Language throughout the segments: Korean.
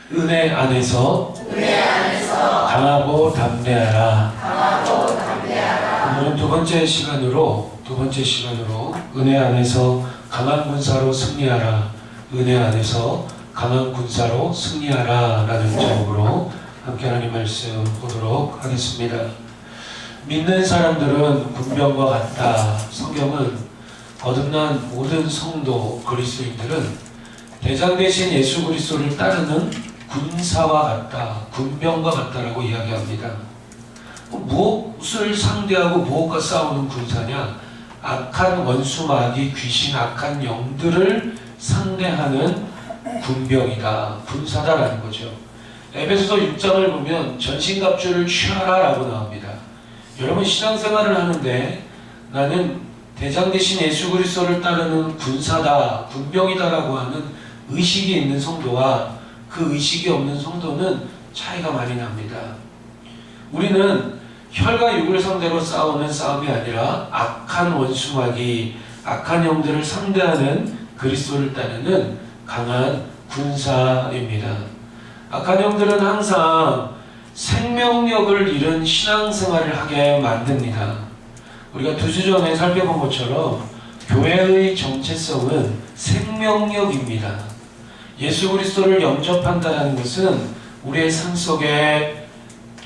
은혜 안에서 강하고 담대하라. 오늘은 두 번째 시간으로 은혜 안에서 강한 군사로 승리하라. 은혜 안에서 강한 군사로 승리하라 라는 제목으로 함께 하나님 말씀 보도록 하겠습니다. 믿는 사람들은 군병과 같다. 성경은 거듭난 모든 성도 그리스도인들은 대장 대신 예수 그리스도를 따르는 군사와 같다, 군병과 같다라고 이야기합니다. 무엇을 상대하고 무엇과 싸우는 군사냐? 악한 원수 마귀 귀신 악한 영들을 상대하는 군병이다, 군사다라는 거죠. 에베소서 6장을 보면 전신갑주를 취하라 라고 나옵니다. 여러분 신앙생활을 하는데 나는 대장 대신 예수 그리스도를 따르는 군사다, 군병이다 라고 하는 의식이 있는 성도와 그 의식이 없는 성도는 차이가 많이 납니다. 우리는 혈과 육을 상대로 싸우는 싸움이 아니라 악한 원수마귀, 악한 영들을 상대하는 그리스도를 따르는 강한 군사입니다. 악한 영들은 항상 생명력을 잃은 신앙생활을 하게 만듭니다. 우리가 2주 전에 살펴본 것처럼 교회의 정체성은 생명력입니다. 예수 그리스도를 영접한다는 것은 우리의 삶 속에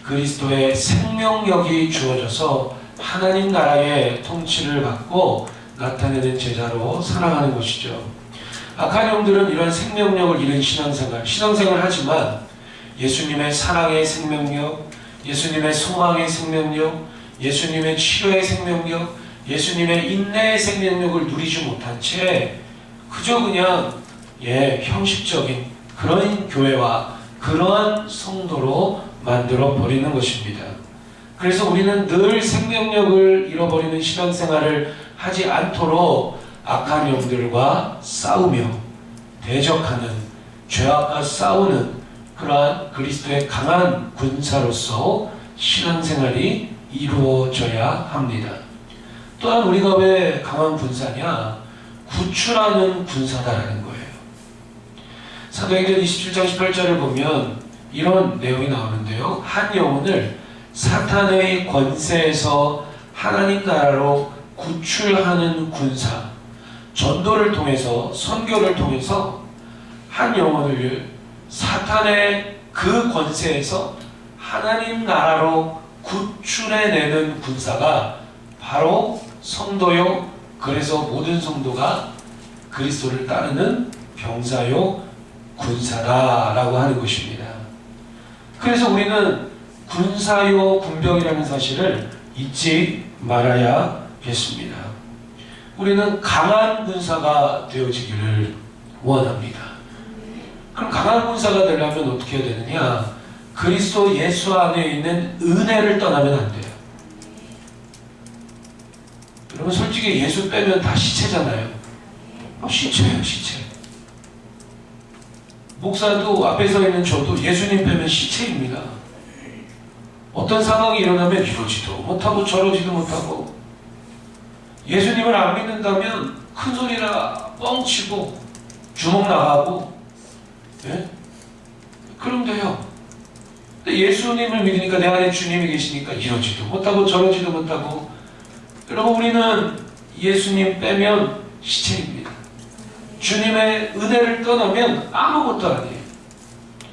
그리스도의 생명력이 주어져서 하나님 나라의 통치를 받고 나타내는 제자로 살아가는 것이죠. 악한 영들은 이런 생명력을 잃은 신앙생활을 하지만 예수님의 사랑의 생명력, 예수님의 소망의 생명력, 예수님의 치료의 생명력, 예수님의 인내의 생명력을 누리지 못한 채 그저 그냥 형식적인 그런 교회와 그러한 성도로 만들어 버리는 것입니다. 그래서 우리는 늘 생명력을 잃어버리는 신앙생활을 하지 않도록 악한 영들과 싸우며 대적하는, 죄악과 싸우는 그러한 그리스도의 강한 군사로서 신앙생활이 이루어져야 합니다. 또한 우리가 왜 강한 군사냐? 구출하는 군사다라는 거예요. 사도행전 27장 18절을 보면 이런 내용이 나오는데요. 한 영혼을 사탄의 권세에서 하나님 나라로 구출하는 군사, 전도를 통해서, 선교를 통해서 한 영혼을 사탄의 그 권세에서 하나님 나라로 구출해내는 군사가 바로 성도요. 그래서 모든 성도가 그리스도를 따르는 병사요 군사다라고 하는 것입니다. 그래서 우리는 군사요 군병이라는 사실을 잊지 말아야겠습니다. 우리는 강한 군사가 되어지기를 원합니다. 그럼 강한 군사가 되려면 어떻게 해야 되느냐? 그리스도 예수 안에 있는 은혜를 떠나면 안 돼요. 여러분 솔직히 예수 빼면 다 시체잖아요. 시체예요, 시체. 목사도 앞에 서 있는 저도 예수님 빼면 시체입니다. 어떤 상황이 일어나면 이러지도 못하고 저러지도 못하고, 예수님을 안 믿는다면 큰 소리라 뻥치고 주먹 나가고, 그럼 돼요. 근데 예수님을 믿으니까 내 안에 주님이 계시니까 이러지도 못하고 저러지도 못하고. 여러분 우리는 예수님 빼면 시체입니다. 주님의 은혜를 떠나면 아무것도 아니에요.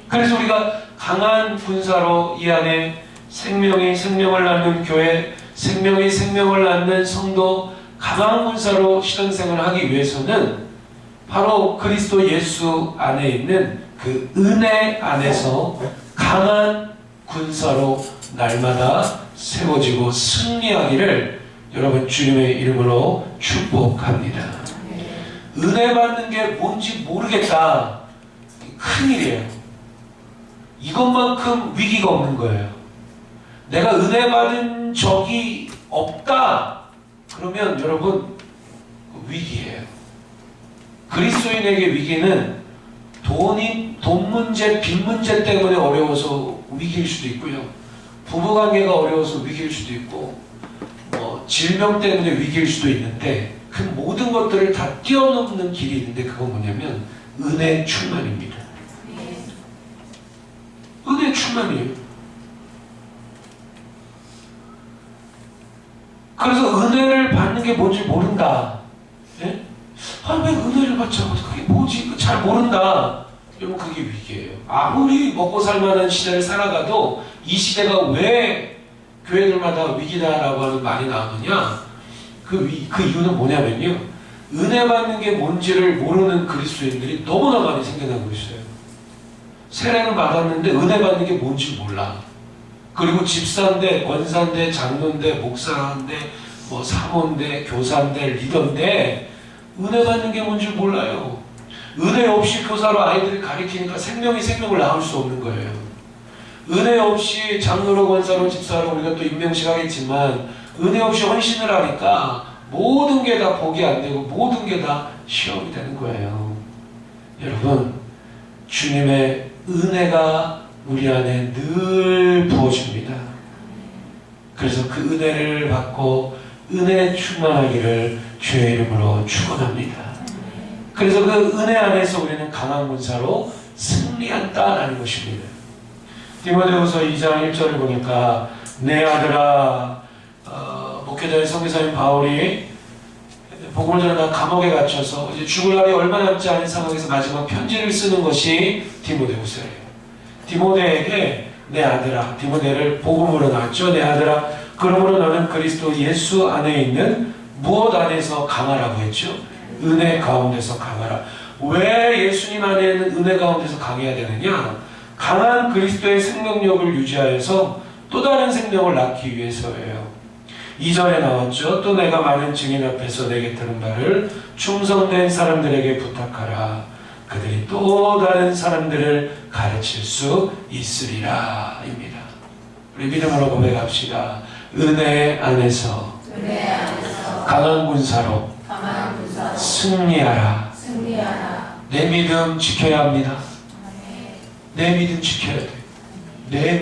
그래서 우리가 강한 군사로 이 안에 생명이 생명을 낳는 교회, 생명이 생명을 낳는 성도, 강한 군사로 신앙생활을 하기 위해서는 바로 그리스도 예수 안에 있는 그 은혜 안에서 강한 군사로 날마다 세워지고 승리하기를 여러분 주님의 이름으로 축복합니다. 은혜 받는 게 뭔지 모르겠다. 큰일이에요. 이것만큼 위기가 없는 거예요. 내가 은혜 받은 적이 없다. 그러면 여러분 위기예요. 그리스도인에게 위기는 돈 문제, 빚 문제 때문에 어려워서 위기일 수도 있고요. 부부관계가 어려워서 위기일 수도 있고, 질병 때문에 위기일 수도 있는데, 그 모든 것들을 다 뛰어넘는 길이 있는데 그건 뭐냐면 은혜 충만입니다. 시간이에요. 그래서 은혜를 받는 게 뭔지 모른다. 예? 왜 은혜를 받자고 그게 뭐지? 잘 모른다. 여러분 그게 위기예요. 아무리 먹고 살만한 시대를 살아가도 이 시대가 왜 교회들마다 위기다라고 하는 말이 나오느냐? 그 이유는 뭐냐면요. 은혜 받는 게 뭔지를 모르는 그리스도인들이 너무나 많이 생겨나고 있어요. 세례는 받았는데 은혜 받는 게 뭔지 몰라. 그리고 집사인데, 권사인데, 장로인데, 목사인데, 뭐 사모인데, 교사인데, 리더인데 은혜 받는 게 뭔지 몰라요. 은혜 없이 교사로 아이들을 가리키니까 생명이 생명을 낳을 수 없는 거예요. 은혜 없이 장로로, 권사로, 집사로 우리가 또 임명식 하겠지만 은혜 없이 헌신을 하니까 모든 게 다 복이 안 되고 모든 게 다 시험이 되는 거예요. 여러분, 주님의 은혜가 우리 안에 늘 부어집니다. 그래서 그 은혜를 받고 은혜에 충만하기를 주의 이름으로 축원합니다. 그래서 그 은혜 안에서 우리는 강한 군사로 승리한다라는 것입니다. 디모데후서 2장 1절을 보니까 내 아들아, 목회자의 선교사인 바울이 복음을 전하다 감옥에 갇혀서 이제 죽을 날이 얼마 남지 않은 상황에서 마지막 편지를 쓰는 것이 디모데후서예요. 디모데에게 내 아들아, 디모데를 복음으로 낳았죠. 내 아들아, 그러므로 너는 그리스도 예수 안에 있는 무엇 안에서 강하라고 했죠? 은혜 가운데서 강하라. 왜 예수님 안에 있는 은혜 가운데서 강해야 되느냐? 강한 그리스도의 생명력을 유지하여서 또 다른 생명을 낳기 위해서예요. 2절에 나왔죠. 또 내가 많은 증인 앞에서 내게 들은 바를 충성된 사람들에게 부탁하라. 그들이 또 다른 사람들을 가르칠 수 있으리라 입니다. 우리 믿음으로 고백합시다. 은혜 안에서 강한 군사로 승리하라. 내 믿음 지켜야 합니다. 내 믿음 지켜야 돼. 내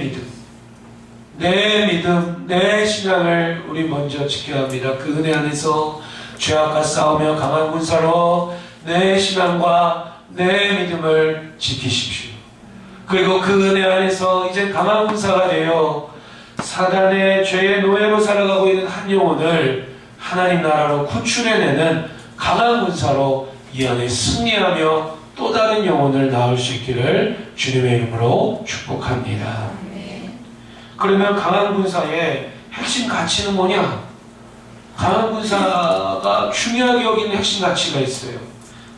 믿음, 내 신앙을 우리 먼저 지켜야 합니다. 그 은혜 안에서 죄악과 싸우며 강한 군사로 내 신앙과 내 믿음을 지키십시오. 그리고 그 은혜 안에서 이제 강한 군사가 되어 사단의 죄의 노예로 살아가고 있는 한 영혼을 하나님 나라로 구출해내는 강한 군사로 이 안에 승리하며 또 다른 영혼을 낳을 수 있기를 주님의 이름으로 축복합니다. 그러면 강한 군사의 핵심 가치는 뭐냐? 강한 군사가 중요하게 여기는 핵심 가치가 있어요.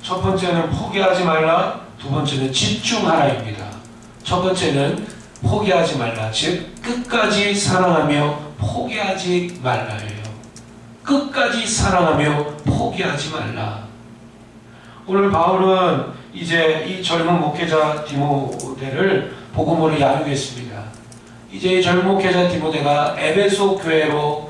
첫 번째는 포기하지 말라. 두 번째는 집중하라입니다. 첫 번째는 포기하지 말라. 즉 끝까지 사랑하며 포기하지 말라예요. 끝까지 사랑하며 포기하지 말라. 오늘 바울은 이제 이 젊은 목회자 디모데를 복음으로 양육했습니다. 이제 이 젊은 목회자 디모데가 에베소 교회로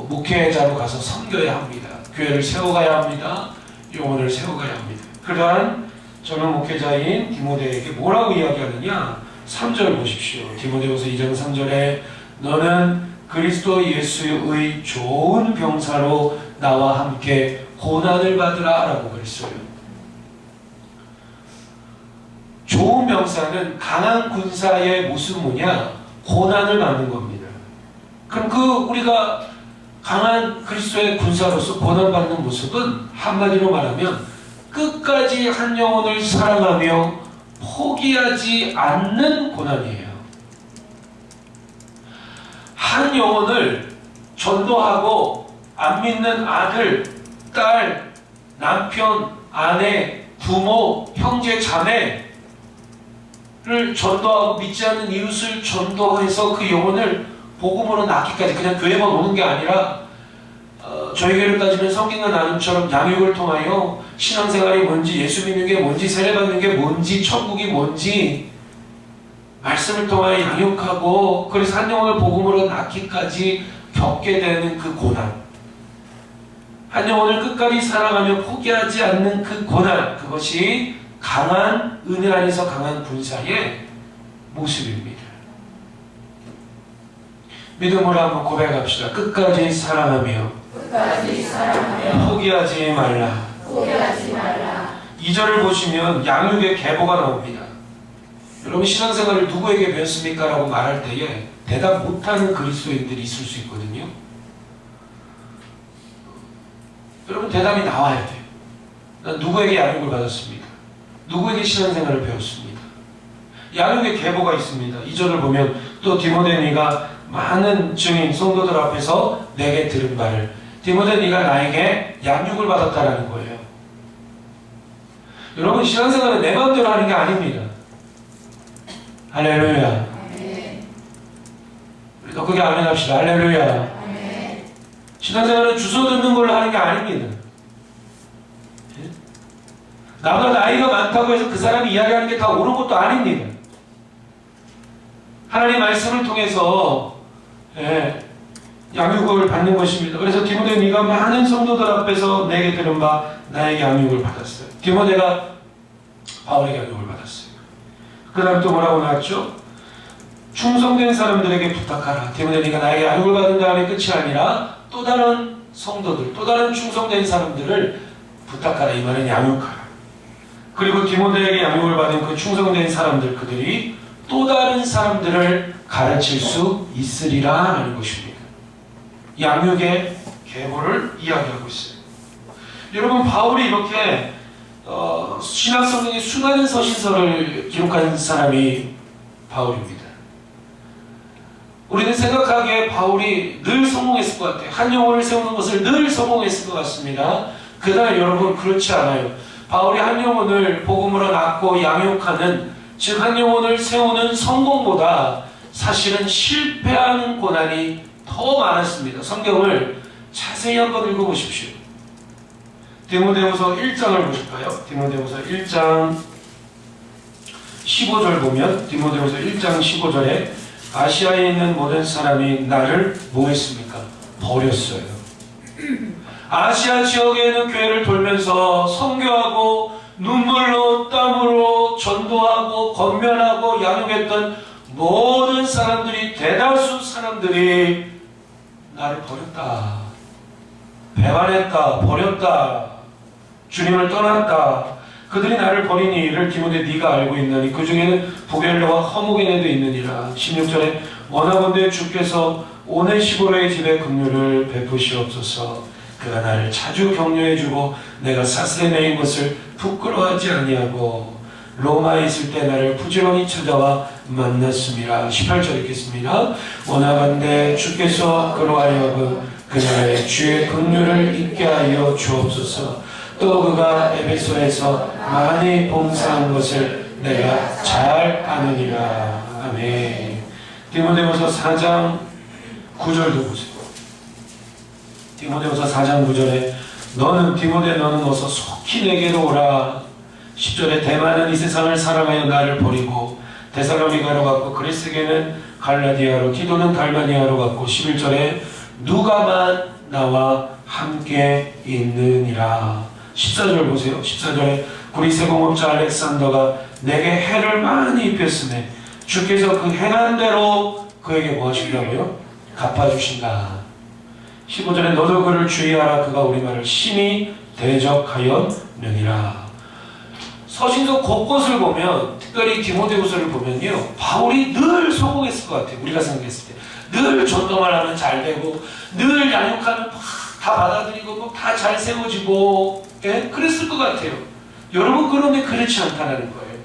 목회자로 가서 섬겨야 합니다. 교회를 세워가야 합니다. 영혼을 세워가야 합니다. 그러한 젊은 목회자인 디모데에게 뭐라고 이야기하느냐? 3절 보십시오. 디모데후서 2장 3절에 너는 그리스도 예수의 좋은 병사로 나와 함께 고난을 받으라 라고 그랬어요. 좋은 병사는 강한 군사의 모습은 뭐냐? 고난을 받는 겁니다. 그럼 우리가 강한 그리스도의 군사로서 고난받는 모습은 한마디로 말하면 끝까지 한 영혼을 사랑하며 포기하지 않는 고난이에요. 한 영혼을 전도하고 안 믿는 아들, 딸, 남편, 아내, 부모, 형제, 자매를 전도하고 믿지 않는 이웃을 전도해서 그 영혼을 복음으로 낳기까지 그냥 교회만 오는 게 아니라 저희 교회를 따지면 성경과 나눔처럼 양육을 통하여 신앙생활이 뭔지, 예수 믿는 게 뭔지, 세례받는 게 뭔지, 천국이 뭔지 말씀을 통하여 양육하고 그래서 한 영혼을 복음으로 낳기까지 겪게 되는 그 고난, 한 영혼을 끝까지 사랑하며 포기하지 않는 그 고난, 그것이 강한 은혜 안에서 강한 군사의 모습입니다. 믿음으로 한번 고백합시다. 끝까지 사랑하며 포기하지 말라. 2절을 보시면 양육의 계보가 나옵니다. 여러분 신앙생활을 누구에게 배웠습니까? 라고 말할 때에 대답 못하는 그리스도인들이 있을 수 있거든요. 여러분 대답이 나와야 돼요. 난 누구에게 양육을 받았습니까? 누구에게 신앙생활을 배웠습니다. 양육의 계보가 있습니다. 2절을 보면 또 디모데 네가 많은 증인 성도들 앞에서 내게 들은 말을, 디모데 네가 나에게 양육을 받았다라는 거예요. 여러분 신앙생활은 내 마음대로 하는 게 아닙니다. 할렐루야. 우리도 그게 아멘 합시다. 할렐루야. 신앙생활은 주소 듣는 걸로 하는 게 아닙니다. 나보다 나이가 많다고 해서 그 사람이 이야기하는 게 다 옳은 것도 아닙니다. 하나님의 말씀을 통해서 양육을 받는 것입니다. 그래서 디모데 네가 많은 성도들 앞에서 내게 들은 바 나에게 양육을 받았어요. 디모데가 바울에게 양육을 받았어요. 그 다음 또 뭐라고 나왔죠? 충성된 사람들에게 부탁하라. 디모데 네가 나에게 양육을 받은 다음에 끝이 아니라 또 다른 성도들, 또 다른 충성된 사람들을 부탁하라. 이 말은 양육하라. 그리고 디모데에게 양육을 받은 그 충성된 사람들, 그들이 또 다른 사람들을 가르칠 수 있으리라 하는 것입니다. 양육의 계보를 이야기하고 있어요. 여러분 바울이 이렇게 신약성경의 수많은 서신서를 기록한 사람이 바울입니다. 우리는 생각하기에 바울이 늘 성공했을 것 같아요. 한 영혼을 세우는 것을 늘 성공했을 것 같습니다. 그러나 여러분 그렇지 않아요. 바울이 한 영혼을 복음으로 낳고 양육하는, 즉 한 영혼을 세우는 성공보다 사실은 실패하는 고난이 더 많았습니다. 성경을 자세히 한번 읽어보십시오. 디모데후서 1장을 보실까요? 디모데후서 1장 15절 보면, 디모데후서 1장 15절에 아시아에 있는 모든 사람이 나를 뭐 했습니까? 버렸어요. 아시아 지역에 있는 교회를 돌면서 선교하고 눈물로 땀으로 전도하고 권면하고 양육했던 모든 사람들이, 대다수 사람들이 나를 버렸다, 배반했다, 버렸다, 주님을 떠났다. 그들이 나를 버리니 이를 디모데 네가 알고 있나니 그 중에는 부겔레와 허무게네도 있느니라. 16절에 원하건대 주께서 오네시보로의 집에 긍휼을 베푸시옵소서. 그가 나를 자주 격려해주고 내가 사스레네인 것을 부끄러워하지 아니하고 로마에 있을 때 나를 부지런히 찾아와 만났습니다. 18절 읽겠습니다. 원하건대 주께서 그로 하여금 그날의 주의 긍휼을 잊게 하여 주옵소서. 또 그가 에베소에서 많이 봉사한 것을 내가 잘 아느니라. 아멘. 디모데후서 4장 9절도 보세요. 디모데후서 4장 9절에 너는 디모데 너는 어서 속히 내게로 오라. 10절에 대만은 이 세상을 사랑하여 나를 버리고 데살로니가로 갔고 그리스게는 갈라디아로 기도는 달마니아로 갔고 11절에 누가만 나와 함께 있느니라. 14절 보세요. 14절에 그리스 공업자 알렉산더가 내게 해를 많이 입혔으매 주께서 그 행한 대로 그에게 뭐 하시려고요? 갚아주신다. 15절에 너도 그를 주의하라. 그가 우리말을 심히 대적하였느니라. 서신서 곳곳을 보면, 특별히 디모데후서를 보면요, 바울이 늘 성공했을 것 같아요. 우리가 생각했을 때 늘 전도만 하면 잘 되고, 늘 양육하면 다 받아들이고 다 잘 세워지고, 그랬을 것 같아요. 여러분 그런데 그렇지 않다는 거예요.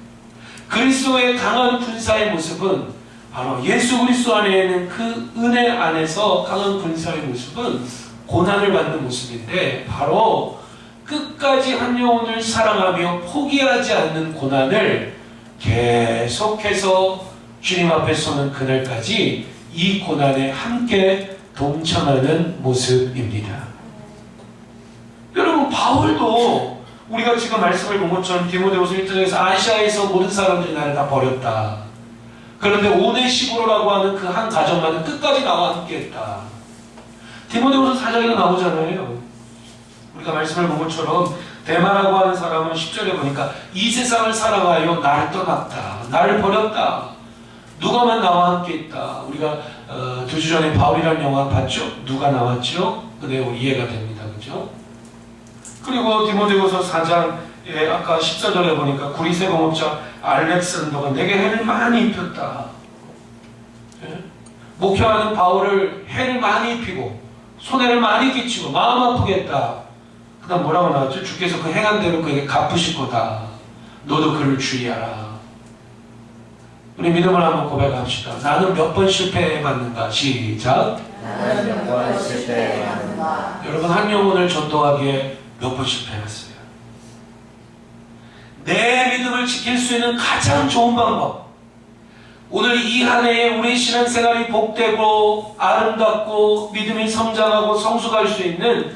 그리스도의 강한 군사의 모습은 바로 예수 그리스도 안에 있는 그 은혜 안에서 강한 군사의 모습은 고난을 받는 모습인데, 바로 끝까지 한 영혼을 사랑하며 포기하지 않는 고난을 계속해서 주님 앞에 서는 그날까지 이 고난에 함께 동참하는 모습입니다. 여러분 바울도 우리가 지금 말씀을 본 것처럼 디모데후서 1장에서 아시아에서 모든 사람들이 나를 다 버렸다. 그런데 오네시보로라고 하는 그 한 가정만은 끝까지 나와 함께했다. 디모데후서 4장에 나오잖아요. 우리가 말씀을 본 것처럼 대마라고 하는 사람은 10절에 보니까 이 세상을 사랑하여 나를 떠났다. 나를 버렸다. 누가만 나와 함께 있다. 우리가 2주 전에 바울이라는 영화 봤죠? 누가 나왔죠? 그 내용 이해가 됩니다. 그죠? 그리고 디모데후서 4장 예, 아까 14절에 보니까 구리세 공업자 알렉산더가 내게 해를 많이 입혔다. 예? 목회하는 바울을 해를 많이 입히고 손해를 많이 끼치고 마음 아프겠다. 그 다음 뭐라고 나왔죠? 주께서 그 행한 대로 그에게 갚으실 거다. 너도 그를 주의하라. 우리 믿음을 한번 고백합시다. 나는 몇 번 실패해봤는가? 시작. 나는 몇 번 실패해봤는가? 여러분, 한 영혼을 전도하기에 몇 번 실패했어요? 내 믿음을 지킬 수 있는 가장 좋은 방법, 오늘 이 한 해에 우리 신앙생활이 복되고 아름답고 믿음이 성장하고 성숙할 수 있는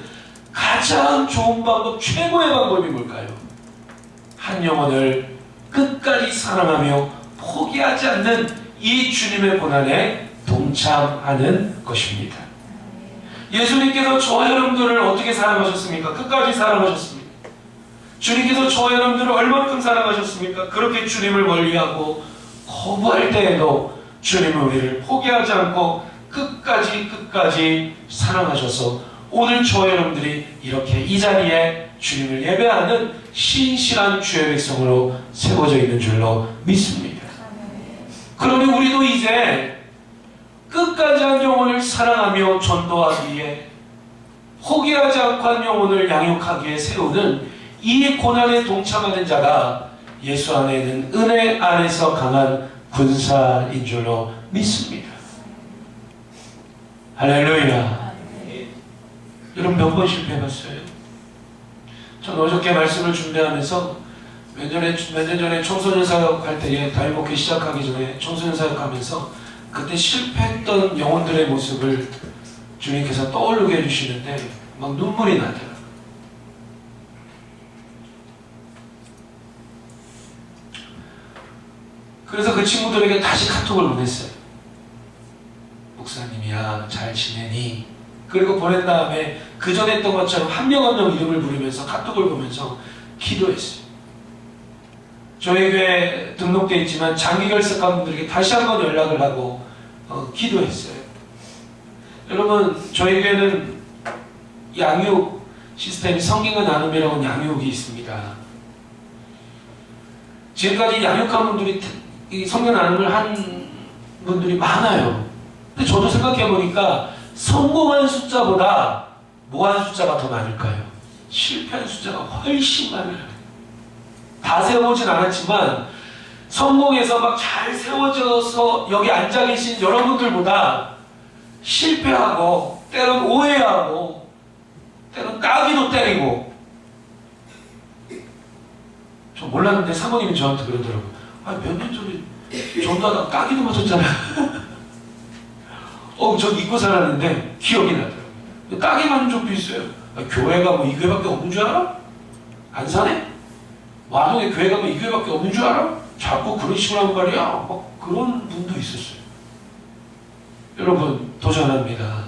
가장 좋은 방법, 최고의 방법이 뭘까요? 한 영혼을 끝까지 사랑하며 포기하지 않는 이 주님의 고난에 동참하는 것입니다. 예수님께서 저와 여러분들을 어떻게 사랑하셨습니까? 끝까지 사랑하셨습니다. 주님께서 저와 여러분들을 얼만큼 사랑하셨습니까? 그렇게 주님을 멀리하고 거부할 때에도 주님은 우리를 포기하지 않고 끝까지 사랑하셔서 오늘 저와 여러분들이 이렇게 이 자리에 주님을 예배하는 신실한 주의 백성으로 세워져 있는 줄로 믿습니다. 그러니 우리도 이제 끝까지 한 영혼을 사랑하며 전도하기에, 포기하지 않고 한 영혼을 양육하기에 세우는 이 고난에 동참하는 자가 예수 안에 있는 은혜 안에서 강한 군사인 줄로 믿습니다. 할렐루야. 여러분, 몇 번 실패해봤어요? 전 어저께 말씀을 준비하면서 몇 년 전에 청소년 사역할 때에 다윗목회 시작하기 전에 청소년 사역하면서 그때 실패했던 영혼들의 모습을 주님께서 떠오르게 해주시는데 막 눈물이 나더라고요. 그래서 그 친구들에게 다시 카톡을 보냈어요. 목사님이야, 잘 지내니? 그리고 보낸 다음에 그 전에 했던 것처럼 한 명 한 명 이름을 부르면서 카톡을 보면서 기도했어요. 저희 교회에 등록되어 있지만 장기 결석한 분들에게 다시 한번 연락을 하고 기도했어요. 여러분, 저희 교회는 양육 시스템이 성경과 나눔이라고 양육이 있습니다. 지금까지 양육한 분들이 이 성경 나눔을 한 분들이 많아요. 근데 저도 생각해보니까 성공한 숫자보다 뭐한 숫자가 더 많을까요? 실패한 숫자가 훨씬 많아요. 다 세워보진 않았지만 성공해서 막 잘 세워져서 여기 앉아 계신 여러분들보다 실패하고 때론 오해하고 때론 따기도 때리고, 저 몰랐는데 사모님이 저한테 그러더라고요. 몇 년 전에 전도하다가 따기도 맞았잖아. 저 잊고 살았는데 기억이 나더라고요. 따기 맞은 적도 있어요. 교회가 뭐 이 교회밖에 없는 줄 알아? 안 사네? 와동에 교회 가면 이 교회밖에 없는 줄 알아? 자꾸 그런 식으로 하는 말이야. 막 그런 분도 있었어요. 여러분, 도전합니다.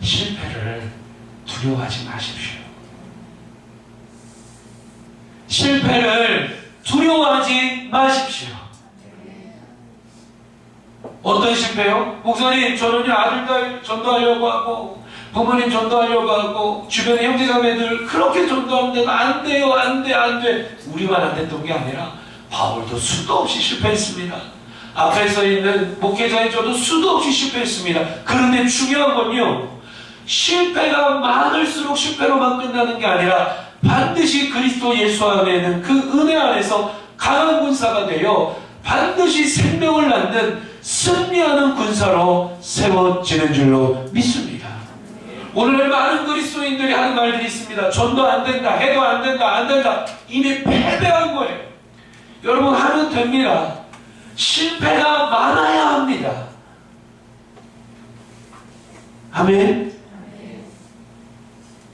실패를 두려워하지 마십시오. 실패를 두려워하지 마십시오. 어떤 실패요? 목사님, 저는요 아들딸 전도하려고 하고 부모님 전도하려고 하고 주변의 형제자매들 그렇게 전도하는데 안 돼요, 안 돼. 우리만 안 됐던 게 아니라 바울도 수도 없이 실패했습니다. 앞에 서 있는 목회자인 저도 수도 없이 실패했습니다. 그런데 중요한 건요, 실패가 많을수록 실패로만 끝나는 게 아니라 반드시 그리스도 예수 안에는 그 은혜 안에서 강한 군사가 되어 반드시 생명을 낳는 승리하는 군사로 세워지는 줄로 믿습니다. 오늘 많은 그리스도인들이 하는 말들이 있습니다. 전도 안 된다, 해도 안 된다. 이미 패배한 거예요. 여러분, 하면 됩니다. 실패가 많아야 합니다. 아멘.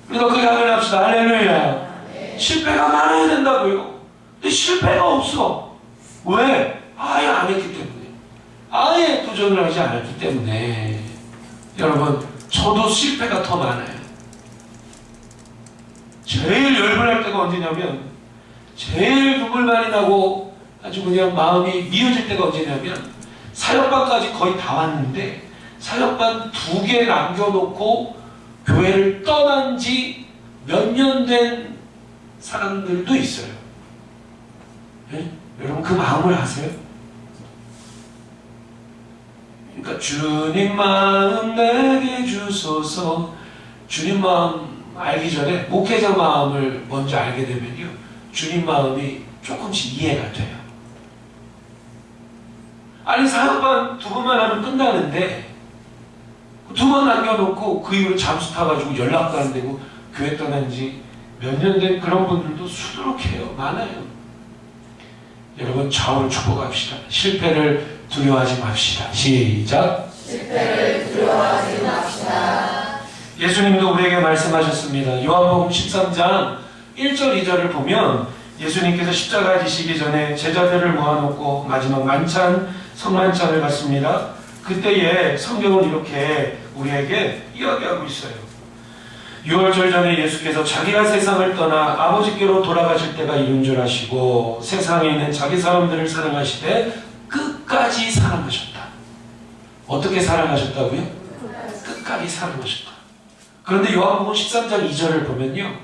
우리가 그렇게 하면 합시다. 할렐루야. 실패가 많아야 된다고요. 근데 실패가 없어. 왜? 아예 안 했기 때문에. 아예 도전을 하지 않았기 때문에. 여러분, 저도 실패가 더 많아요. 제일 열불할 때가 언제냐면, 제일 눈물 많이 나고 아주 그냥 마음이 미어질 때가 언제냐면, 사역반까지 거의 다 왔는데 사역반 2개 남겨놓고 교회를 떠난 지 몇 년 된 사람들도 있어요. 네? 여러분 그 마음을 아세요? 그러니까 주님 마음 내게 주소서. 주님 마음 알기 전에 목회자 마음을 먼저 알게 되면요, 주님 마음이 조금씩 이해가 돼요. 아니 사역반 2번만 하면 끝나는데 2번 남겨놓고 그 이후로 잠수 타가지고 연락도 안 되고 교회 떠난 지 몇 년 된 그런 분들도 수두룩해요. 많아요. 여러분 좌우를 축복합시다. 실패를 두려워하지 맙시다. 시작. 실패를 두려워하지 맙시다. 예수님도 우리에게 말씀하셨습니다. 요한복음 13장 1절 2절을 보면 예수님께서 십자가 지시기 전에 제자들을 모아놓고 마지막 만찬, 성만찬을 갖습니다. 그때에 성경은 이렇게 우리에게 이야기하고 있어요. 6월절 전에 예수께서 자기가 세상을 떠나 아버지께로 돌아가실 때가 이른 줄 아시고 세상에 있는 자기 사람들을 사랑하시되 끝까지 사랑하셨다. 어떻게 사랑하셨다고요? 끝까지 사랑하셨다. 그런데 요한복음 13장 2절을 보면요,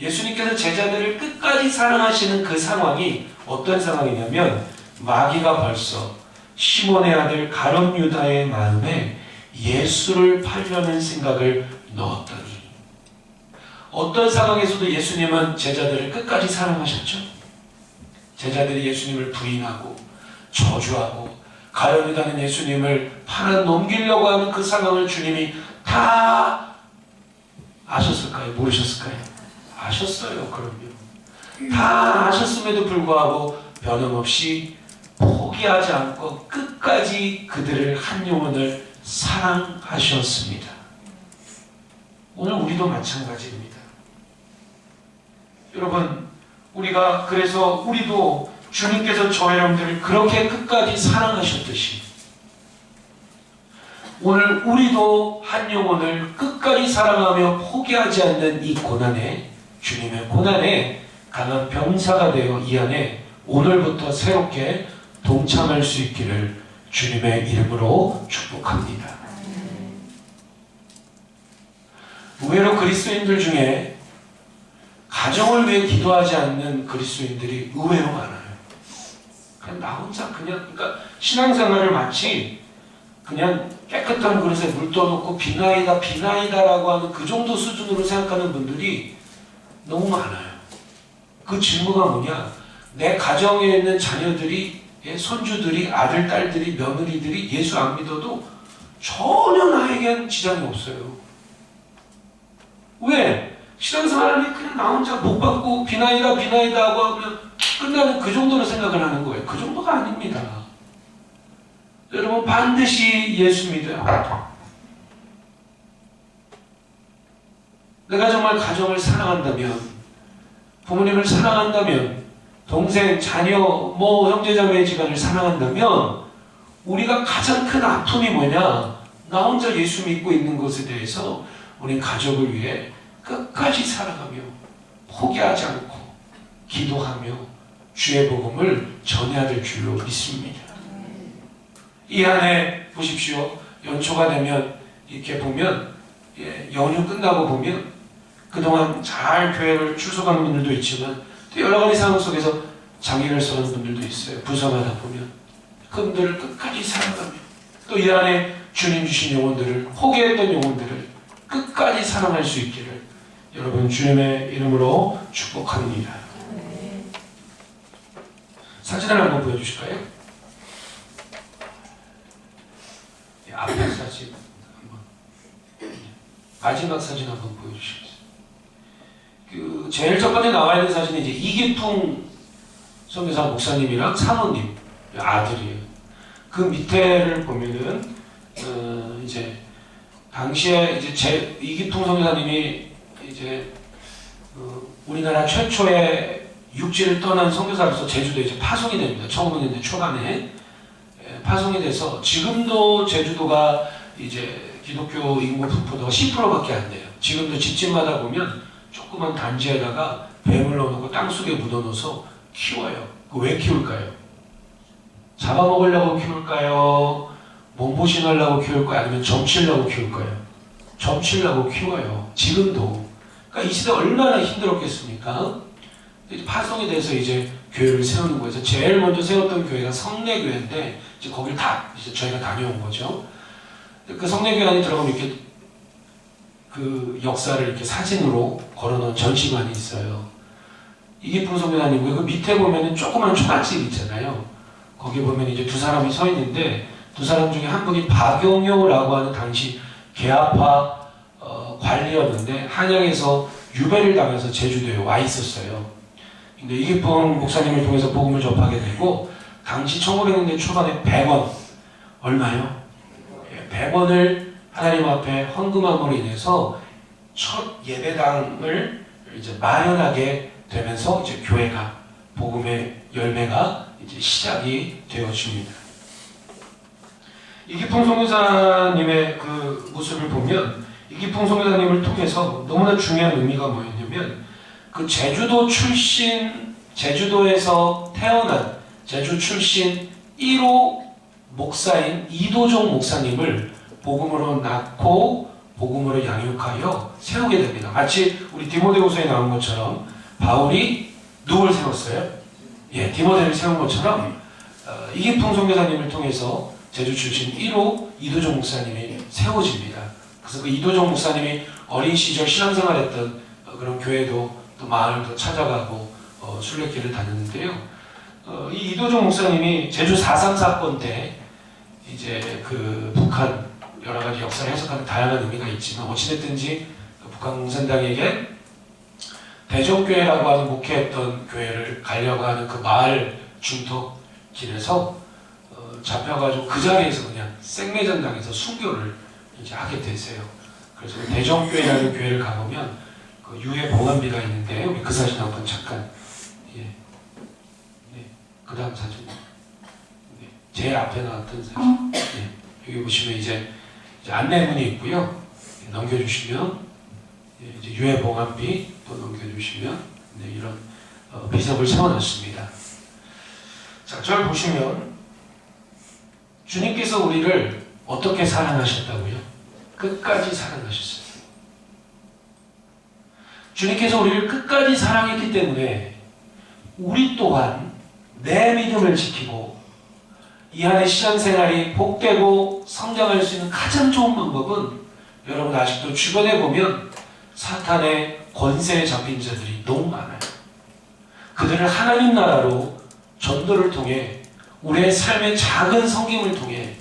예수님께서 제자들을 끝까지 사랑하시는 그 상황이 어떤 상황이냐면 마귀가 벌써 시몬의 아들 가룟 유다의 마음에 예수를 팔려는 생각을 넣었더니, 어떤 상황에서도 예수님은 제자들을 끝까지 사랑하셨죠. 제자들이 예수님을 부인하고 저주하고 가룟 유다는 예수님을 팔아 넘기려고 하는 그 상황을 주님이 다 아셨을까요? 모르셨을까요? 아셨어요. 그럼요. 다 아셨음에도 불구하고 변함없이 포기하지 않고 끝까지 그들을 한 영혼을 사랑하셨습니다. 오늘 우리도 마찬가지입니다. 여러분, 우리가 그래서 우리도 주님께서 저 여러분들을 그렇게 끝까지 사랑하셨듯이 오늘 우리도 한 영혼을 끝까지 사랑하며 포기하지 않는 이 고난에, 주님의 고난에 강한 병사가 되어 이 안에 오늘부터 새롭게 동참할 수 있기를 주님의 이름으로 축복합니다. 의외로 그리스도인들 중에 가정을 위해 기도하지 않는 그리스도인들이 의외로 많아요. 그냥 나 혼자 그러니까 신앙생활을 마치 그냥 깨끗한 그릇에 물 떠놓고 비나이다라고 하는 그 정도 수준으로 생각하는 분들이 너무 많아요. 그 증거가 뭐냐? 내 가정에 있는 자녀들이, 손주들이, 아들, 딸들이, 며느리들이 예수 안 믿어도 전혀 나에겐 지장이 없어요. 왜? 신앙생활을 그냥 나 혼자 못 받고 비나이다 하고 하면 끝나는 그 정도로 생각을 하는 거예요. 그 정도가 아닙니다. 여러분 반드시 예수 믿어야 합니다. 내가 정말 가정을 사랑한다면, 부모님을 사랑한다면, 동생, 자녀, 형제자매의 집안을 사랑한다면 우리가 가장 큰 아픔이 뭐냐? 나 혼자 예수 믿고 있는 것에 대해서 우리 가족을 위해 끝까지 사랑하며 포기하지 않고 기도하며 주의 복음을 전해야 될 줄로 믿습니다. 이 안에 보십시오. 연초가 되면 이렇게 보면 연휴 끝나고 보면 그동안 잘 교회를 출석하는 분들도 있지만 또 여러 가지 상황 속에서 장애를 써는 분들도 있어요. 부서마다 보면 그분들을 끝까지 사랑하며 또 이 안에 주님 주신 영혼들을, 포기했던 영혼들을 끝까지 사랑할 수 있기를 여러분 주님의 이름으로 축복합니다. 사진을 한번 보여주실까요? 앞에 사진 한번, 마지막 사진 한번 보여주시겠어요? 제일 첫 번째 나와 있는 사진이 이제 이기풍 선교사 목사님이랑 사모님 아들이에요. 그 밑에를 보면은 이제 당시에 이제 이기풍 선교사님이 이제 우리나라 최초의 육지를 떠난 선교사로서 제주도에 이제 파송이 됩니다. 1900년대 초반에 파송이 돼서 지금도 제주도가 이제 기독교 인구 분포도가 10%밖에 안 돼요. 지금도 집집마다 보면 조그만 단지에다가 뱀을 넣어놓고 땅속에 묻어놓아서 키워요. 왜 키울까요? 잡아먹으려고 키울까요? 몸보신하려고 키울까요? 아니면 점치려고 키울까요? 점치려고 키워요. 지금도. 그러니까 이 시대 얼마나 힘들었겠습니까? 이제 파송이 돼서 이제 교회를 세우는 거예요. 그래서 제일 먼저 세웠던 교회가 성례교회인데 이제 거기를 이제 저희가 다녀온 거죠. 그 성례교회 안에 들어가면 이렇게 그 역사를 이렇게 사진으로 걸어놓은 전시관이 있어요. 이기풍 성교사님이고요. 그 밑에 보면은 조그만 초가집 있잖아요. 거기 보면 이제 두 사람이 서 있는데 두 사람 중에 한 분이 박용효라고 하는 당시 개합화 관리였는데 한양에서 유배를 당해서 제주도에 와 있었어요. 근데 이기풍 목사님을 통해서 복음을 접하게 되고 당시 1900년대 초반에 100원 얼마요? 100원을 하나님 앞에 헌금함으로 인해서 첫 예배당을 이제 마련하게 되면서 이제 교회가 복음의 열매가 이제 시작이 되어집니다. 이기풍 선교사님의 그 모습을 보면 이기풍 선교사님을 통해서 너무나 중요한 의미가 뭐였냐면 그 제주도 출신, 제주도에서 태어난 제주 출신 1호 목사인 이도종 목사님을 복음으로 낳고 복음으로 양육하여 세우게 됩니다. 마치 우리 디모데후서에 나온 것처럼 바울이 누굴 세웠어요? 예, 디모데를 세운 것처럼 이기풍 선교사님을 통해서 제주 출신 1호 이도종 목사님이 세워집니다. 그래서 그 이도종 목사님이 어린 시절 신앙생활했던 그런 교회도 또 마을도 찾아가고 순례길을 다녔는데요. 이 이도종 목사님이 제주 4.3 사건 때 이제 그 북한 여러 가지 역사를 해석하는 다양한 의미가 있지만 어찌됐든지 북한 공산당에게 대종교회라고 하는 목회했던 교회를 가려고 하는 그 마을 중턱 길에서 잡혀가지고 그 자리에서 그냥 생매장 당해서 순교를 이제 하게 되세요. 그래서 대종교회라는 교회를 가보면 그 유해 봉안비가 있는데 우리 그 사진 한번 잠깐 그 다음 사진 제일 앞에 나왔던 사진 여기 보시면 이제 안내문이 있고요. 넘겨주시면 이제 유해 봉안비 또 넘겨주시면 이런 비석을 세워놨습니다. 자, 저를 보시면 주님께서 우리를 어떻게 사랑하셨다고요? 끝까지 사랑하셨어요. 주님께서 우리를 끝까지 사랑했기 때문에 우리 또한 내 믿음을 지키고 이 안에 신앙생활이 복되고 성장할 수 있는 가장 좋은 방법은 여러분 아직도 주변에 보면 사탄의 권세에 잡힌 자들이 너무 많아요. 그들을 하나님 나라로 전도를 통해 우리의 삶의 작은 섬김을 통해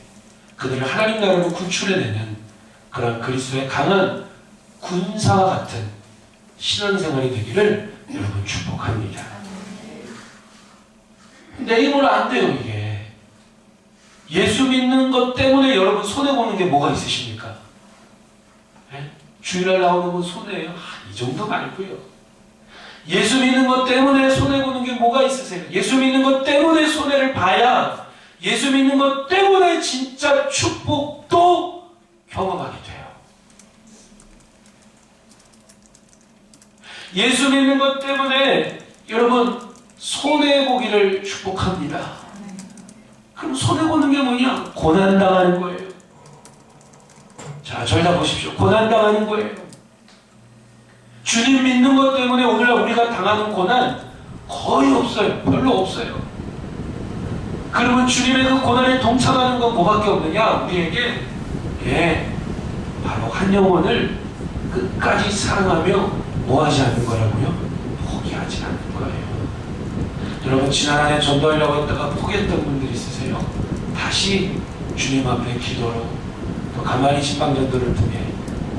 그들을 하나님 나라로 구출해내는 그런 그리스도의 강한 군사와 같은 신앙생활이 되기를 여러분 축복합니다. 내 힘으로 안 돼요, 이게. 예수 믿는 것 때문에 여러분 손해보는 게 뭐가 있으십니까? 네? 주일날 나오는 건 손해예요? 이 정도 말고요. 예수 믿는 것 때문에 손해보는 게 뭐가 있으세요? 예수 믿는 것 때문에 손해를 봐야 예수 믿는 것 때문에 진짜 축복도 경험하게 돼요. 예수 믿는 것 때문에 여러분 손해보기를 축복합니다. 그럼 손해보는 게 뭐냐? 고난당하는 거예요. 자, 저희 다 보십시오. 고난당하는 거예요. 주님 믿는 것 때문에 오늘날 우리가 당하는 고난 거의 없어요. 별로 없어요. 그러면 주님의 그 고난에 동참하는 건 뭐밖에 없느냐? 우리에게 바로 한 영혼을 끝까지 사랑하며 뭐하지 않는 거라고요? 포기하지 않는 거예요. 여러분 지난 한 해 전도하려고 했다가 포기했던 분들 있으세요? 다시 주님 앞에 기도로 또 가만히 신방전도를 통해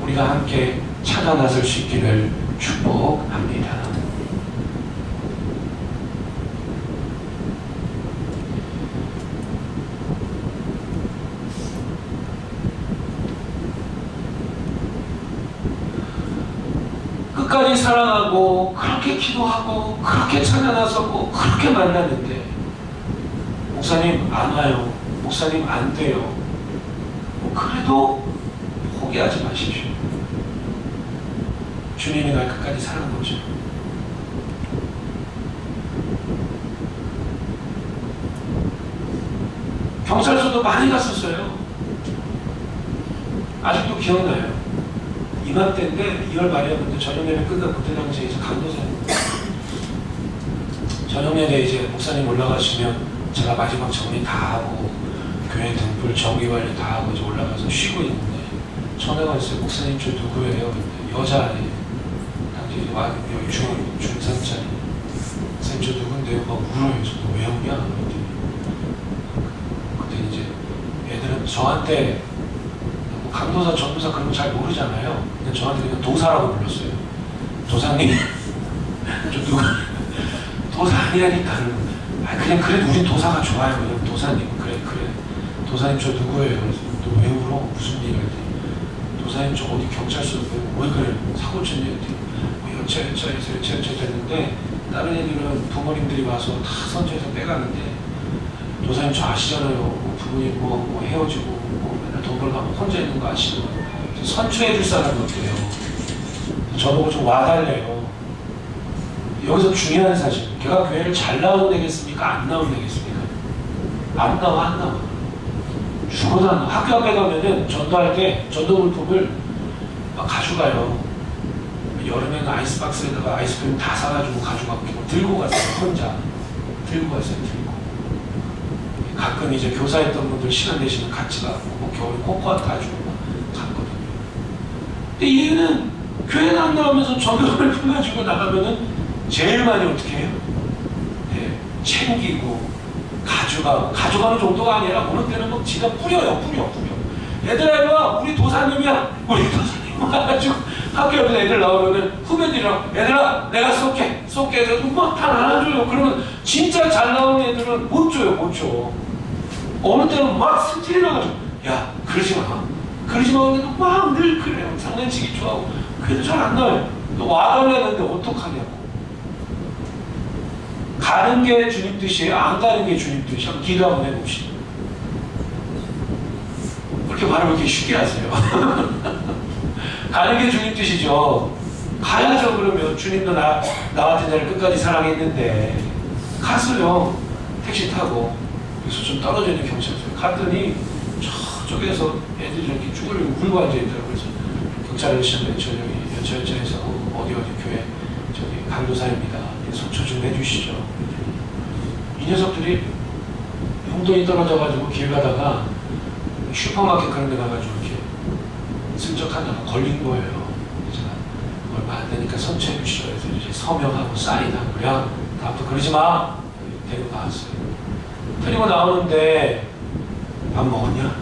우리가 함께 찾아 나설 수 있기를 축복합니다. 끝까지 사랑하고 그렇게 기도하고 그렇게 찾아 나서고 그렇게 만났는데 목사님 안 와요. 목사님 안 돼요. 그래도 포기하지 마십시오. 주님이 날 끝까지 사랑한 거죠. 경찰서도 많이 갔었어요. 아직도 기억나요. 이맘때인데 2월 말이었는데 저녁 예배 끝나고 그때 당시에 강도사님 저녁 내내 이제 목사님 올라가시면 제가 마지막 정리 다 하고 교회 등불 정기관리 다 하고 이제 올라가서 쉬고 있는데 전화가 왔어요. 목사님 저 누구예요? 근데 여자아이예요. 당시 중상짜리. 목사님 저 누군데요? 막 울어요. 저도 왜 우냐? 그때 이제 애들은 저한테 뭐 강도사, 전도사 그런 거 잘 모르잖아요. 그냥 저한테 그냥 도사라고 불렀어요. 도사님, 저 누구? 도사 아니라니까. 그냥 그래도 우린 도사가 좋아요. 그냥 도사님, 그래. 도사님 저 누구예요? 그래서 너 왜 울어? 무슨 일이야? 도사님 저 어디 경찰서 왜 그래? 사고 쳤냐? 뭐 여차해서 됐는데 다른 애들은 부모님들이 와서 다 선처해서 빼가는데 도사님 저 아시잖아요. 뭐 부모님 뭐 헤어지고 뭐 맨날 돈 벌려고 혼자 있는 거 아시죠? 선처해줄 사람이 없대요. 저보고 좀 와달래요. 여기서 중요한 사실, 걔가 교회를 잘 나오는 애겠습니까? 안 나오는 애겠습니까? 안 나와. 죽어도 안 나와. 학교 앞에 가면은 전도할 때 전도 물품을 막 가져가요. 여름에는 아이스박스에다가 아이스크림 다 사가지고 가져가고 들고 갔어요. 혼자 들고 갔어요. 가끔 이제 교사했던 분들 시간 되시면 같이 가고 뭐 겨울에 코코아 타주고 갔거든요. 근데 얘는 교회는 안 나오면서 전도를 풀가지고 나가면은 제일 많이 어떻게 해요? 네, 챙기고 가져가는 정도가 아니라 어느 때는 막 지가 뿌려. 얘들아 이리 와, 우리 도사님이야. 우리 도사님 와가지고 학교 옆에 애들 나오면은 후배들이랑 얘들아 내가 쏠게 해가지고 막 다 안아줘요. 그러면 진짜 잘 나오는 애들은 못 줘요. 어느 때는 막 스틸이 나가지고 야 그러지 마 그래도 막 늘 그래요. 장난치기 좋아하고 그래도 잘 안 나와요. 또 와달라는데 어떡하냐고. 가는 게 주님 뜻이에요? 안 가는 게 주님 뜻이에요? 한번 기도 한번 해봅시다. 그렇게 말을 그렇게 쉽게 하세요. 가는 게 주님 뜻이죠. 가야죠. 그러면 주님도 나 같은 자를 끝까지 사랑했는데 갔어요. 택시 타고 여기서 좀 떨어져 있는 경찰서에 갔더니 저쪽에서 애들이 이렇게 쭈그리고 울고 앉아있더라고요. 그래서 경찰 아저씨한테 저 여기 여차에서 어디 교회 저기 강도사입니다. 소처 좀 해주시죠. 이 녀석들이 용돈이 떨어져가지고 길 가다가 슈퍼마켓 그런 데 가가지고 이렇게 슬쩍 하다가 걸린 거예요. 제가 얼마 안 되니까 선처해 주시죠. 그래서 이제 서명하고 사인하고 야 다음부터 그러지 마. 데리고 나왔어요. 데리고 나오는데 밥 먹었냐?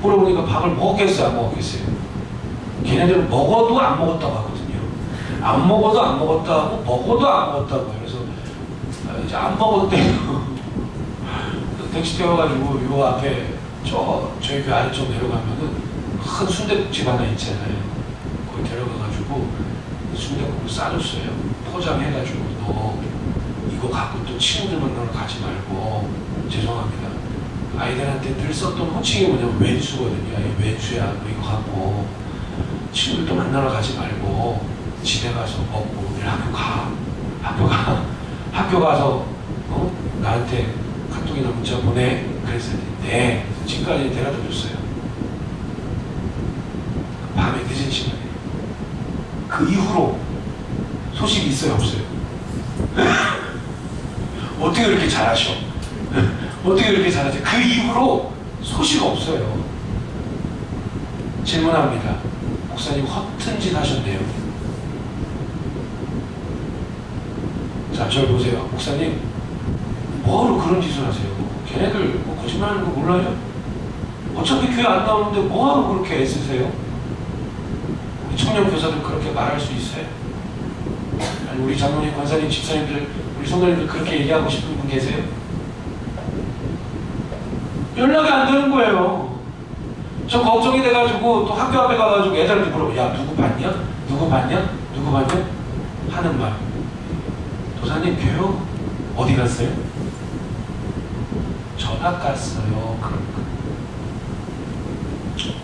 물어보니까 밥을 먹었겠어요? 안 먹었겠어요? 걔네들은 먹어도 안 먹었다고 하거든요. 안 먹어도 안 먹었다고 먹어도 안 먹었다고. 그래서 이제 안 먹었대요. 택시 태워가지고 요 앞에 저희 그 아래쪽 내려가면은 큰 순댓국집 하나 있잖아요. 거기 데려가가지고 순댓국을 싸줬어요. 포장해가지고 너 이거 갖고 또 친구들 만나러 가지 말고 죄송합니다. 아이들한테 늘 썼던 호칭이 뭐냐면 왼수거든요. 왼수야 너 이거 갖고 친구들도 만나러 가지 말고 집에 가서 먹고 내일 학교 가서 나한테 카톡이나 문자 보내. 그래서 네. 집까지 데려다 줬어요. 밤에 늦은 시간에. 그 이후로 소식이 있어요? 없어요? 어떻게 그렇게 잘하셔? 어떻게 그렇게 잘하죠? 그 이후로 소식 없어요. 질문합니다. 목사님 허튼 짓 하셨네요. 자, 저를 보세요. 목사님 뭐하러 그런 짓을 하세요? 걔네들 뭐 거짓말하는 거 몰라요? 어차피 교회 안 나오는데 뭐하러 그렇게 애쓰세요? 우리 청년 교사들 그렇게 말할 수 있어요? 아니, 우리 장로님, 권사님, 집사님들, 우리 성도님들 그렇게 얘기하고 싶은 분 계세요? 연락이 안 되는 거예요. 저 걱정이 돼가지고 또 학교 앞에 가가지고 애들한테 물어봐. 야 누구 봤냐? 하는 말. 도사님 교육 어디 갔어요? 전학 갔어요.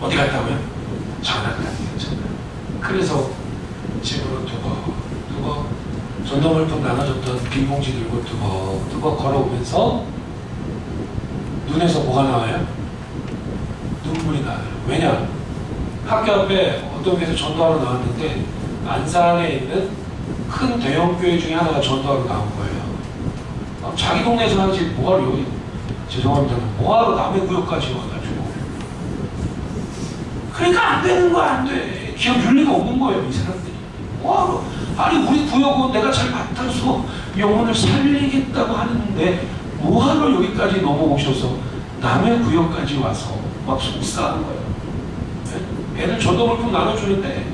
어디 갔다고요? 전학 갔어요. 그래서 집으로 두벅 전도물품 나눠줬던 빈 봉지 들고 두벅 걸어오면서 눈에서 뭐가 나와요? 눈물이 나요. 왜냐? 학교 앞에 어떤 교회에서 전도하러 나왔는데 안산에 있는 큰 대형 교회 중에 하나가 전도하러 나온 거예요. 자기 동네에서 하지 뭐하러 여기, 죄송합니다, 뭐하러 남의 구역까지 와가지고. 그러니까 안 되는 거야. 안 돼. 기업 윤리가 없는 거예요, 이 사람들이. 뭐하러. 아니 우리 구역은 내가 잘 맡아서 영혼을 살리겠다고 하는데 뭐하러 여기까지 넘어오셔서 남의 구역까지 와서 막 속삭하는 거예요. 애들 전도물품 나눠주는데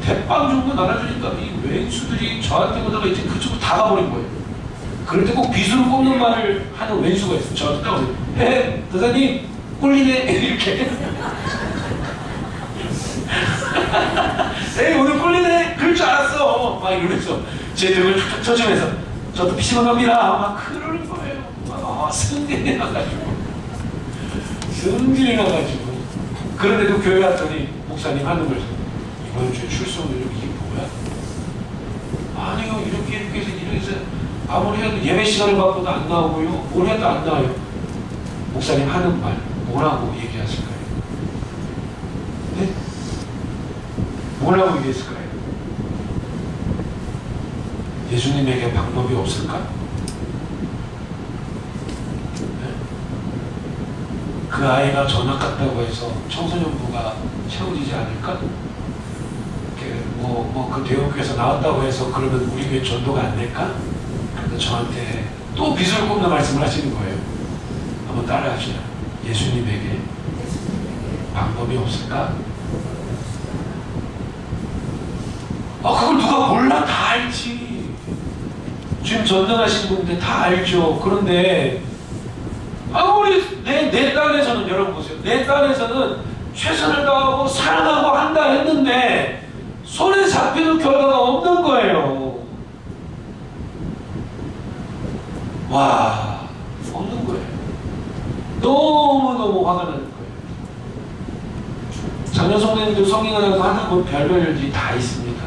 대빵 정도 나눠주니까 이 왼수들이 저한테 오다가 이제 그쪽으로 다 가버린 거예요. 그럴 때 꼭 비수를 꼽는 말을 하는 왼수가 있어요. 저한테 딱 오세요. 도사님 꼴리네 이렇게. 에이 오늘 꼴리네 그럴 줄 알았어 막 이러면서 제 등을 툭툭 쳐주면서 저도 PC방 갑니다 막 그러는 거예요. 승질이 나가지고 그런데도 교회 왔더니 목사님 하는 걸 이번 주에 출석 요령 이게 뭐야? 아니요 이렇게 해서 아무리 해도 예배 시간을 바꿔도 안 나오고요 뭘 해도 안 나와요. 목사님 하는 말 뭐라고 얘기하실까요? 네? 뭐라고 얘기했을까요? 예수님에게 방법이 없을까? 네? 그 아이가 전학 갔다고 해서 청소년부가 채워지지 않을까? 그 대형교회에서 나왔다고 해서 그러면 우리 교회 전도가 안 될까? 그래서 저한테 또 비수를 꼽는 말씀을 하시는 거예요. 한번 따라 하시죠. 예수님에게 방법이 없을까? 그걸 누가 몰라? 다 알지. 지금 전능하신 분인데 다 알죠. 그런데 우리 내 땅에서는 여러분 보세요. 내 땅에서는 최선을 다하고 사랑하고 한다 했는데 손에 잡히는 결과가 없는 거예요. 와, 없는 거예요. 너무너무 화가 나는 거예요. 작년 성도님들 성인하고 하다 보면 별별 일이 다 있습니다.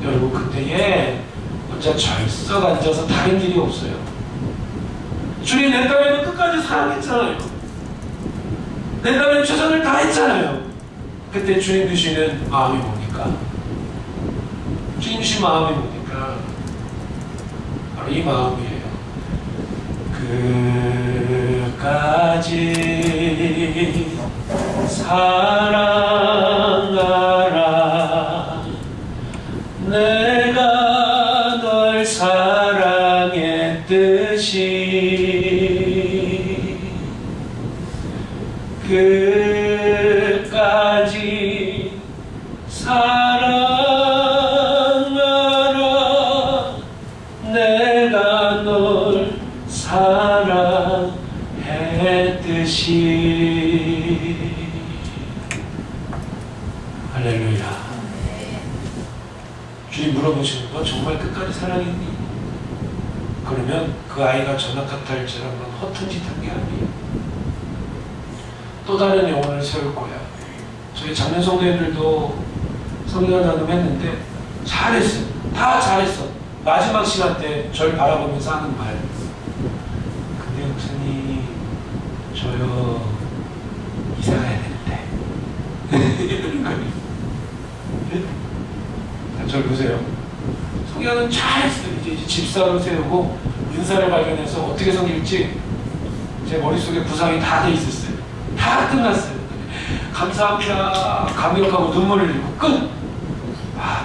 여러분 그때에 혼자 절썩 앉아서 다른 길이 없어요. 주님 내 땀에는 끝까지 사랑했잖아요. 내 땀에는 최선을 다했잖아요. 그때 주님 주시는 마음이 뭡니까? 주님 주신 마음이 뭡니까? 바로 이 마음이에요. 끝까지 사랑하라. 내가 널 사랑했듯이 끝까지 사랑하라. 내가 널 사랑했듯이. 할렐루야. 주님 물어보시는 거 정말 끝까지 사랑했니? 그러면 그 아이가 전학 갔다 할지라도 허튼 짓 한 게 아니에요. 또 다른 영혼을 세울 거야. 저희 작년 성도님들도 성경 나눔 했는데 잘했어. 다 잘했어. 마지막 시간 때 절 바라보면서 하는 말. 근데 목사님 저요 이사 가야 되는데. 이러는 거예요. 절 보세요. 성경은 잘했어요. 이제 집사로 세우고 은사를 발견해서 어떻게 섬길지 제 머릿속에 구상이 다 돼 있었어요. 다 끝났어요. 감사합니다. 감격하고 눈물을 흘리고 끝!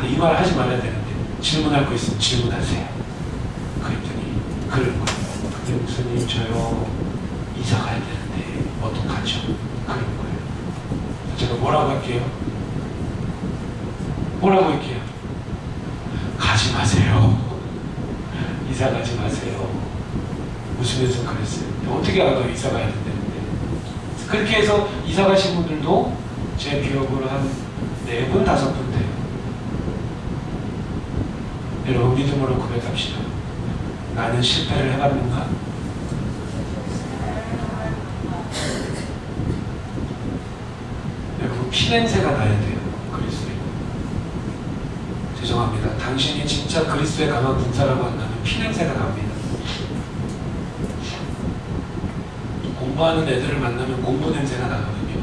이 말 하지 말아야 되는데 질문할 거 있으면 질문하세요. 그랬더니 그런 거예요. 근데 목사님 저요 이사 가야 되는데 어떡하죠? 그런 거예요. 제가 뭐라고 할게요? 뭐라고 할게요? 가지 마세요. 이사 가지 마세요. 웃으면서 그랬어요. 어떻게 알아도 이사 가야 된다는데. 그렇게 해서 이사 가신 분들도 제 기억으로 한 4분, 5분 돼요. 여러분 믿음으로 고백합시다. 나는 실패를 해봤는가? 여러분 피냄새가 나야 돼요. 그리스도인. 죄송합니다. 당신이 진짜 그리스도에 강한 군사라고 한다면 피냄새가 납니다. 공부하는 애들을 만나면 공부 냄새가 나거든요.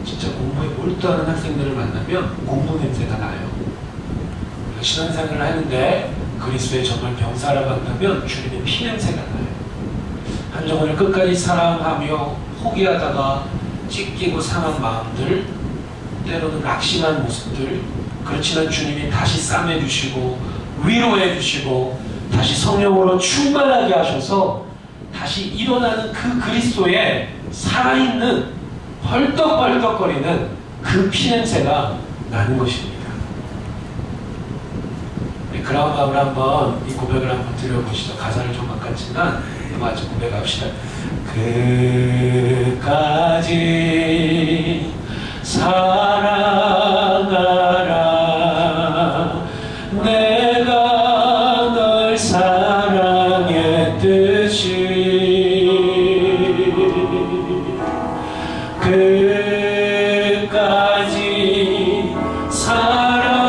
진짜 공부에 몰두하는 학생들을 만나면 공부 냄새가 나요. 신앙생활을 하는데 그리스도의 정말 병사라고 한다면 주님의 피냄새가 나요. 한정을 끝까지 사랑하며 포기하다가 찢기고 상한 마음들, 때로는 낙심한 모습들, 그렇지만 주님이 다시 싸매주시고 위로해주시고 다시 성령으로 충만하게 하셔서 다시 일어나는 그 그리스도의 살아있는 벌떡벌떡거리는 그 피냄새가 나는 것입니다. 그런 마음을 한번 이 고백을 한번 드려보시죠. 가사를 좀 바꿨지만 마저 고백합시다. 그까지 사랑하라 내가 널 사랑했듯이 그까지 사랑하라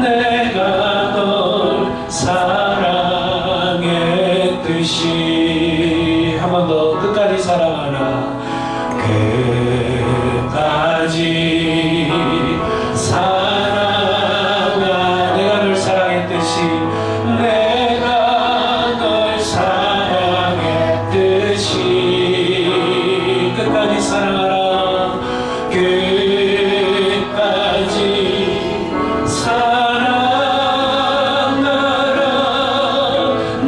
내가 널 사랑했듯이 한 번 더 끝까지 사랑하라 끝까지 사랑하라 내가 널 사랑했듯이 내가 널 사랑했듯이 끝까지 사랑하라 끝까지 사랑하라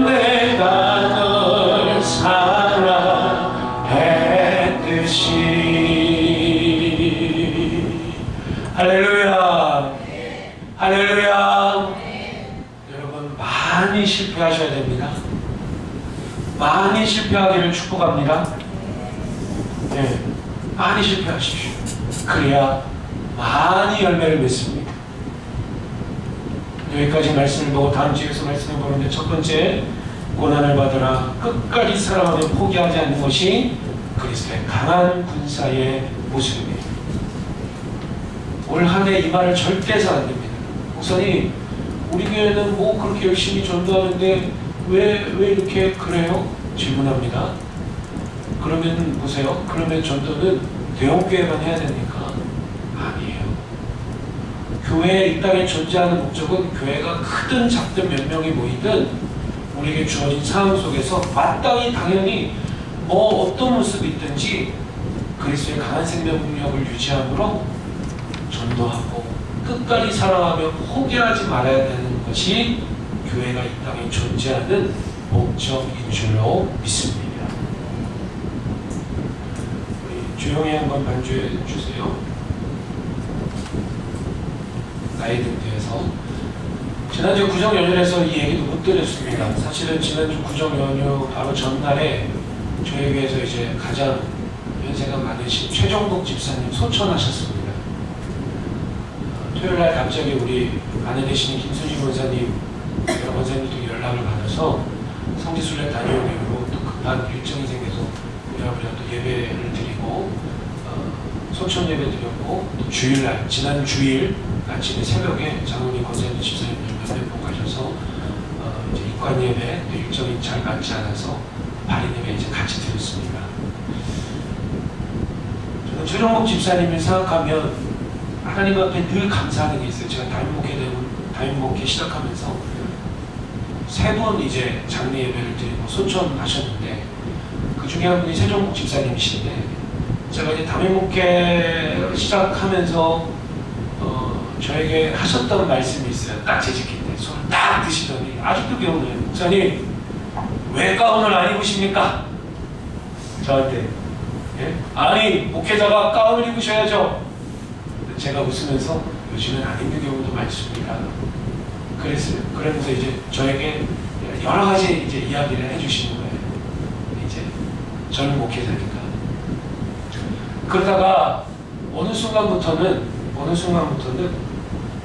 내가 널 사랑했듯이 할렐루야 할렐루야. 여러분 많이 실패하셔야 됩니다. 많이 실패하기를 축복합니다. 네, 많이 실패하십시오. 그래야 많이 열매를 맺습니다. 여기까지 말씀을 보고 다음 주에서 말씀을 보는데 첫 번째, 고난을 받으라 끝까지 사랑하며 포기하지 않는 것이 그리스도의 강한 군사의 모습입니다. 올 한 해 이 말을 절대 해서 안 됩니다. 목사님, 우리 교회는 뭐 그렇게 열심히 전도하는데 왜 이렇게 그래요? 질문합니다. 그러면 보세요. 그러면 전도는 대형교회만 해야 됩니까? 아니에요. 교회 이 땅에 존재하는 목적은 교회가 크든 작든 몇 명이 모이든 우리에게 주어진 상황 속에서 마땅히 당연히 뭐 어떤 모습이 있든지 그리스도의 강한 생명력을 유지함으로 전도하고 끝까지 사랑하며 포기하지 말아야 되는 것이 교회가 이 땅에 존재하는 목적인 줄로 믿습니다. 우리 조용히 한번 반주해 주세요. 나이든 뒤에서 지난주 구정연휴에서 이 얘기도 못 드렸습니다. 사실은 지난주 구정연휴 바로 전날에 저희 교회에서 이제 가장 연세가 많으신 최정복 집사님 소천하셨습니다. 토요일날 갑자기 우리 아내 되시는 김순희 권사님 여러 권사님들도 연락을 받아서 성지순례 다녀오기로 또 급한 일정이 생겨서 우리가 또 예배를 드리고 소천 예배 드렸고 또 주일날 지난 주일 아침에 새벽에 장로님 권사님 집사님들 몇몇 분 가셔서 이제 입관 예배 일정이 잘 맞지 않아서 발인 예배 이제 같이 드렸습니다. 저는 최종복 집사님을 생각하면 하나님 앞에 늘 감사하는 게 있어요. 제가 담임목회 시작하면서 세 분 이제 장례 예배를 드리고 소천하셨는데 그 중에 한 분이 최종복 집사님이신데 제가 이제 담임목회 시작하면서 저에게 하셨던 말씀이 있어요. 딱 재직인데 손을 딱 드시더니 아직도 기억나요. 목사님 왜 가운을 안 입으십니까? 저한테 예? 아니 목회자가 가운을 입으셔야죠. 제가 웃으면서 요즘은 안 입는 경우도 많습니다. 그랬어요. 그러면서 이제 저에게 여러 가지 이제 이야기를 해주시는 거예요. 이제 저는 목회자니까. 그러다가 어느 순간부터는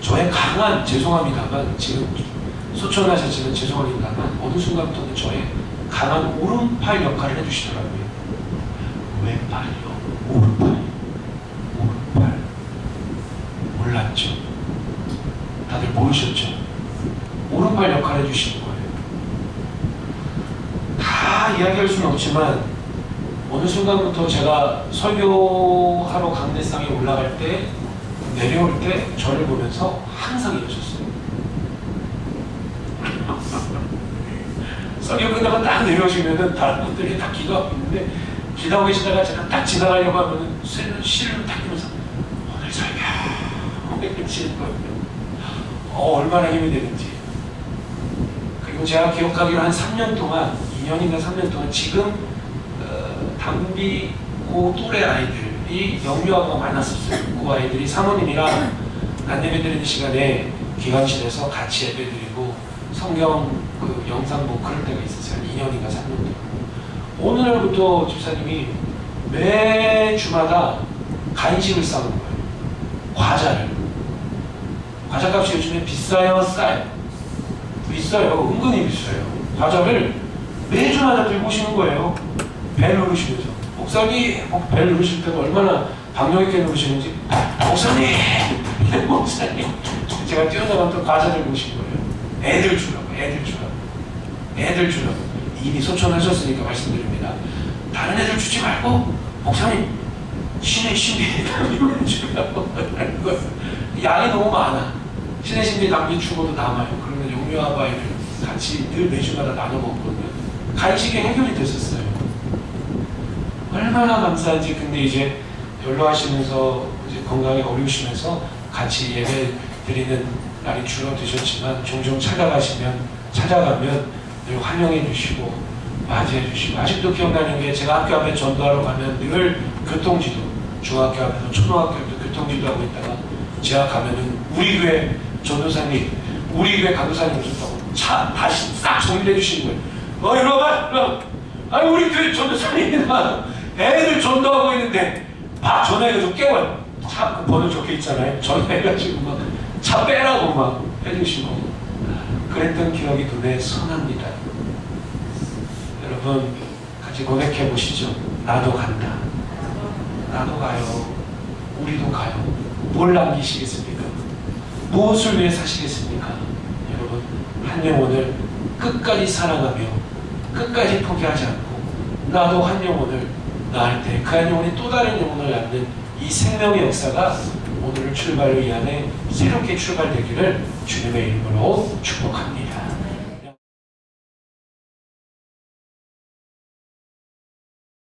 저의 강한 죄송합니다만 지금 소천하셨지만 죄송합니다만 어느 순간부터는 저의 강한 오른팔 역할을 해주시더라고요. 왼팔이요? 오른팔. 몰랐죠. 다들 모르셨죠. 오른팔 역할 해주시는 거예요. 다 이야기할 수는 없지만 어느 순간부터 제가 설교하러 강대상에 올라갈 때 내려올 때 저를 보면서 항상 이러셨어요. 설교 끝나고 딱 내려오시면은 다른 분들이 다 기도하고 있는데 기도하고 계시다가 제가 딱 지나가려고 하면은 실을 딱 끼면서 오늘 설교 이렇게 치는 거예요. 얼마나 힘이 되는지. 그리고 제가 기억하기로 한 3년 동안 2년인가 3년 동안 지금 담비 고 또래 아이들이 영유아가 많았었어요. 그 아이들이 사모님이랑 안예배 드리는 시간에 기관실에서 같이 예배 드리고 성경 그 영상 보고 그럴 때가 있었어요. 2년인가 3년 동안. 어느 날부터 집사님이 매 주마다 간식을 싸는 거예요. 과자를. 과자값이 요즘에 비싸요? 싸요? 비싸요. 은근히 비싸요. 과자를 매주마다 들고 오시는 거예요. 배 누르시면서. 목사님, 배를 누르실 때가 얼마나 박력 있게 누르시는지. 목사님! 목사님! 제가 뛰어나가면 또 과자 들고 오신 거예요. 애들 주라고. 애들 주라고. 이미 소천하셨으니까 말씀드립니다. 다른 애들 주지 말고 목사님 신의 신비 담비 주라고 하는 거예요. 양이 너무 많아. 신의 신비 담비 주고도 남아요. 그러면 영유아부 아이들 같이 늘 매주마다 나눠 먹거든요. 간식이 해결이 됐었어요. 얼마나 감사한지. 근데 이제 연로하시면서 이제 건강이 어려우시면서 같이 예배 드리는 날이 줄어드셨지만 종종 찾아가면 늘 환영해 주시고 맞이해 주시고. 아직도 기억나는 게 제가 학교 앞에 전도하러 가면 늘 교통지도, 중학교 앞에서 초등학교 앞에서 교통지도 하고 있다가 제가 가면은 우리 교회 전도사님, 우리 교회 강도사님 오셨다고 차 다시 싹 정리해 주시는 거예요. 이리 와봐. 아니 우리 교회 전도사님이나 애들 전도하고 있는데 막 전화해가지고 깨워요. 차 그 번호 적혀 있잖아요. 전화해가지고 막 차 빼라고 막 해주시고. 그랬던 기억이 눈에 선합니다. 여러분 같이 고백해 보시죠. 나도 간다. 나도 가요. 우리도 가요. 뭘 남기시겠습니까? 무엇을 위해 사시겠습니까? 여러분 한 영혼을 끝까지 사랑하며 끝까지 포기하지 않고 나도 한 영혼을 낳을 때 그 한 영혼이 또 다른 영혼을 낳는 이 생명의 역사가 오늘 출발로 이 안에 새롭게 출발되기를 주님의 이름으로 축복합니다.